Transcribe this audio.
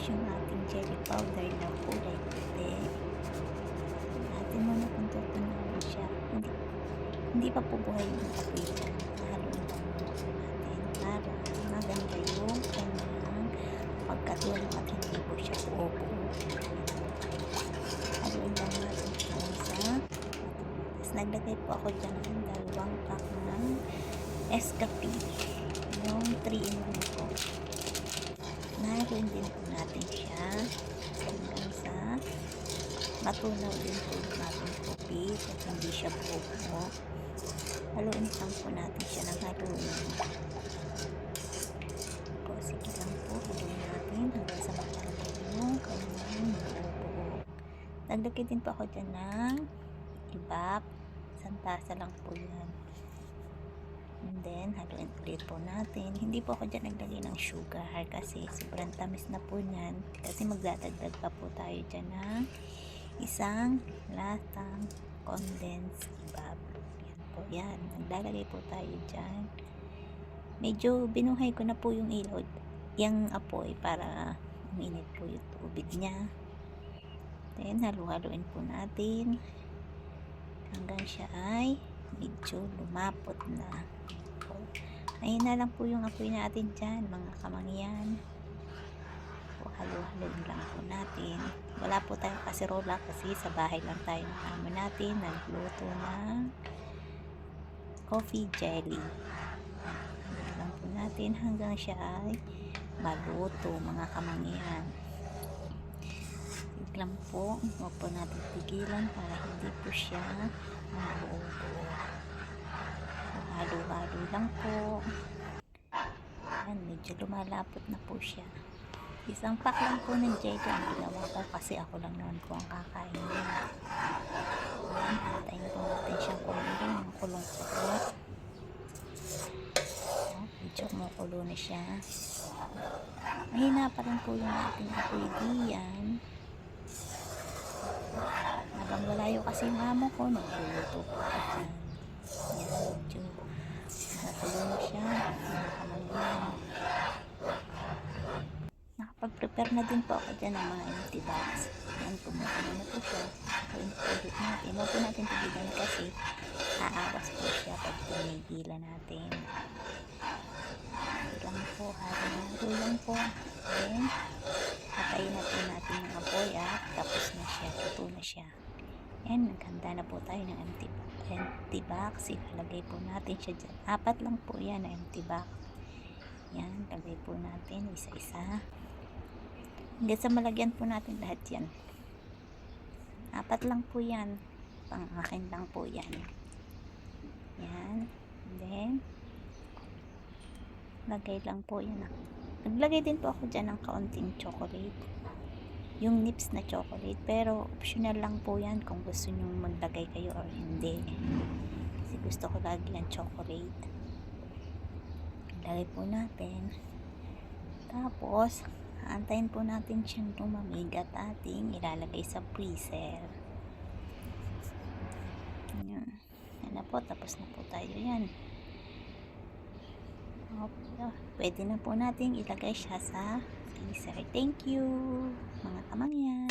yung ating jelly powder na kulay puti. Natin muna kung tutunaw siya. Hindi pa po buhay yung apoy dyan. Haluin lang muna po natin para maganda yung kanyang pagkatulong at hindi po siya buo-buo. Haluin lang natin siya sa tapos naglagay po ako dyan ng 2 pack ng Escape. Yung 3-in-1 po. Nahaluin din po natin siya hanggang sa matunaw din po yung ating kopi at hindi siya buo-buo. Haluin lang po natin siya ng haluin. Po, sige lang po, haluin natin hanggang sa matanggal yung kanyang buo-buo. Naglagay din po ako dyan ng ibap. Isang tasa lang po yan. And then, haluin ulit po natin. Hindi po ako dyan naglagay ng sugar kasi sobrang tamis na po niyan. Kasi magdadagdag pa po tayo dyan ng isang latang condensed ibab. Yan po yan. Naglalagay po tayo dyan. Medyo binuhay ko na po yung ilaw, yung apoy para uminit po yung tubig niya. Then, halu-haluin po natin hanggang siya ay medyo lumapot na. Ayun na lang po yung apoy natin dyan, mga kamangyan. Po, halu-haluin lang po natin. Wala po tayong kaserola kasi sa bahay lang tayo ng amo natin. Nagluto ng coffee jelly. Haluin lang po natin hanggang siya ay maluto, mga kamangyan. Lang po, huwag po natin pigilan para hindi po siya mabuo-buo. Halo-halo lang po. Ayan, medyo lumalapot na po siya. Isang pack lang po ng jelly ang ginawa ko kasi ako lang naman po ang kakain niya. Ayan, hintayin po natin siyang kumulo ng kulong-kulo. Medyo kumukulo na siya. Mahina pa rin po yung ating apoy diyan. Habang malayo kasi yung amo ko, nagluluto po ako dyan. Yan, medyo natulo na siya. Nakapag-prepare na din po ako dyan ng mga empty box. Yan, pumukulo na po siya. Ulit natin. Huwag po natin tigilan kasi aawas po siya pag tinigilan natin. Ito lang po, halo lang po. Then, patayin na po natin yung apoy at tapos na siya, tuto na siya. And naghanda na po tayo ng empty box. Ilalagay po natin siya dyan. 4 lang po yan na empty box. Yan, lagay po natin isa-isa. Hanggang sa malagyan po natin lahat yan. 4 lang po yan. Pang akin lang po yan. Yan. And then, lagay lang po yan. Naglagay din po ako dyan ng kaunting chocolate. Yung nips na chocolate, pero optional lang po yan kung gusto nyo maglagay kayo or hindi. Kasi gusto ko lagi yan chocolate. Lagay po natin. Tapos, aantayin po natin siyang lumamig at ating ilalagay sa freezer. Yan. Yan na po, tapos na po tayo yan. Pwede na po natin ilagay siya sa freezer. Thank you, mga kamangyan.